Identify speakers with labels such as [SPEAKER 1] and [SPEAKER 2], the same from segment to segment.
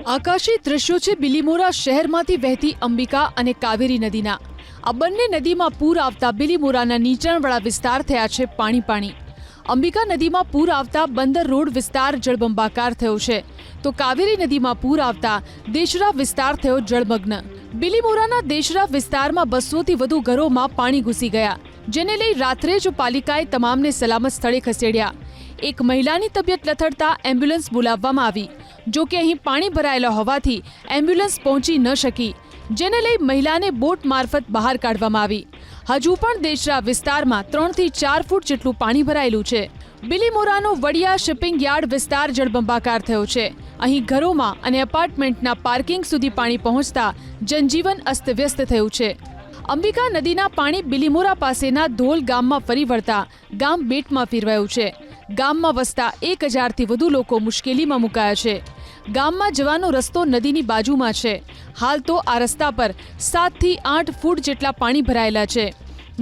[SPEAKER 1] આકાશી દ્રશ્યો છે બિલીમોરા શહેરમાંથી વહેતી અંબિકા અને કાવેરી નદીના। આ બંને નદીમાં પૂર આવતા બિલીમોરાના નીચાણવાળા વિસ્તાર થયા છે પાણી। અંબિકા નદીમાં પૂર આવતા બંદર રોડ વિસ્તાર જળબંબાકાર થયો છે, તો કાવેરી નદીમાં પૂર આવતા દેશરા વિસ્તાર થયો જળમગ્ન। બિલીમોરાના દેશરા વિસ્તારમાં 200થી વધુ ઘરોમાં પાણી ઘૂસી ગયા, જેને લઈ રાત્રે જ પાલિકાએ તમામને સલામત સ્થળે ખસેડ્યા। એક મહિલાની તબિયત લથડતા એમ્બ્યુલન્સ બોલાવવામાં આવી, જો કે અહીં પાણી ભરાયેલા હોવાથી એમ્બ્યુલન્સ પહોંચી ન શકી, જેને લઈ મહિલાને બોટ મારફત બહાર કાઢવામાં આવી। હજુ પણ દેશરા વિસ્તારમાં 3 થી 4 ફૂટ જેટલું પાણી ભરાયેલું છે। બિલીમોરાનો વડિયા શિપિંગ યાર્ડ વિસ્તાર જળબંબાકાર થયો છે। અહીં ઘરોમાં અને એપાર્ટમેન્ટના પાર્કિંગ સુધી પાણી પહોંચતા જનજીવન અસ્તવ્યસ્ત થયું છે। અંબિકા નદીના પાણી બિલીમોરા પાસેના ધોલ ગામમાં ફરી વળતા ગામ બેટમાં ફેરવાયું છે। ગામમાં વસતા 1000થી વધુ લોકો મુશ્કેલીમાં મુકાયા છે। ગામમાં જવાનો રસ્તો નદીની બાજુમાં છે। હાલ તો આ રસ્તા પર 7 થી 8 ફૂટ જેટલા પાણી ભરાયેલા છે।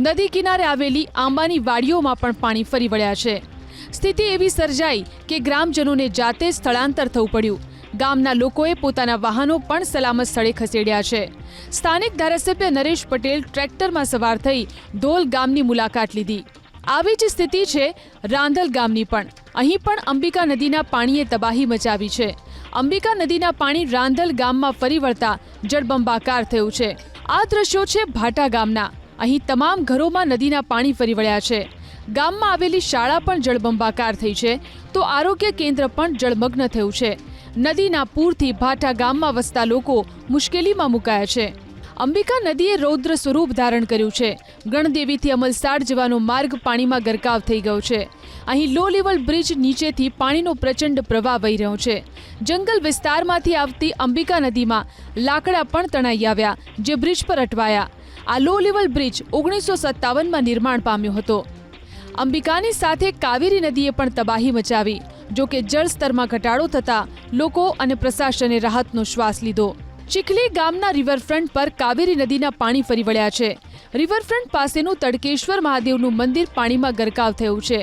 [SPEAKER 1] નદી કિનારે આવેલી આંબાની વાડીઓમાં પણ પાણી ફરી વળ્યા છે। સ્થિતિ એવી સર્જાઈ કે ગ્રામજનોને જાતે સ્થળાંતર થવું પડ્યું। ગામના લોકોએ પોતાના વાહનો પણ સલામત સ્થળે ખસેડ્યા છે। સ્થાનિક ધારાસભ્ય નરેશ પટેલ ટ્રેક્ટરમાં સવાર થઈ ધોલ ગામની મુલાકાત લીધી। આવી જ સ્થિતિ છે રાંધલ ગામની પણ। અહીં પણ અંબિકા નદીના પાણીએ તબાહી મચાવી છે। અંબિકા નદીના પાણી રાંધલ ગામમાં ફરી વળતા જળબંબાકાર થયું છે। આ દ્રશ્યો છે ભાટા ગામના। અહીં તમામ ઘરોમાં નદીના પાણી ફરી વળ્યા છે। ગામમાં આવેલી શાળા પણ જળબંબાકાર થઈ છે, તો આરોગ્ય કેન્દ્ર પણ જળમગ્ન થયું છે। નદીના પૂરથી ભાટા ગામમાં વસતા લોકો મુશ્કેલીમાં મુકાયા છે। અંબિકા નદીએ રૌદ્ર સ્વરૂપ ધારણ કર્યું છે। ગણદેવીથી અમલસાડ જવાનો માર્ગ પાણીમાં ગરકાવ થઈ ગયો છે। અહીં લો લેવલ બ્રિજ નીચેથી પાણીનો પ્રચંડ પ્રવાહ વહી રહ્યો છે। જંગલ વિસ્તારમાંથી આવતી અંબિકા નદીમાં લાકડા પણ તણાઈ આવ્યા, જે બ્રિજ પર અટવાયા। આ લો લેવલ બ્રિજ 1957માં નિર્માણ પામ્યો હતો। અંબિકાની સાથે કાવેરી નદીએ પણ તબાહી મચાવી, જો કે જળસ્તરમાં ઘટાડો થતા લોકો અને પ્રશાસને રાહતનો શ્વાસ લીધો। ચીખલી ગામના રિવરફ્રન્ટ પર કાવેરી નદીના પાણી ફરી વળ્યા છે। રિવરફ્રન્ટ પાસેનું તડકેશ્વર મહાદેવનું મંદિર પાણીમાં ગરકાવ થયું છે।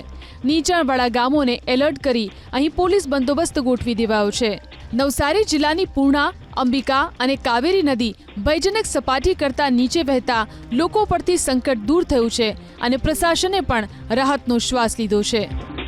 [SPEAKER 1] નીચાણવાળા ગામોને એલર્ટ કરી અહીં પોલીસ બંદોબસ્ત ગોઠવી દેવાયો છે। નવસારી જિલ્લાની પૂર્ણા, અંબિકા અને કાવેરી નદી ભયજનક સપાટી કરતા નીચે વહેતા લોકો પરથી સંકટ દૂર થયું છે અને પ્રશાસને પણ રાહતનો શ્વાસ લીધો છે।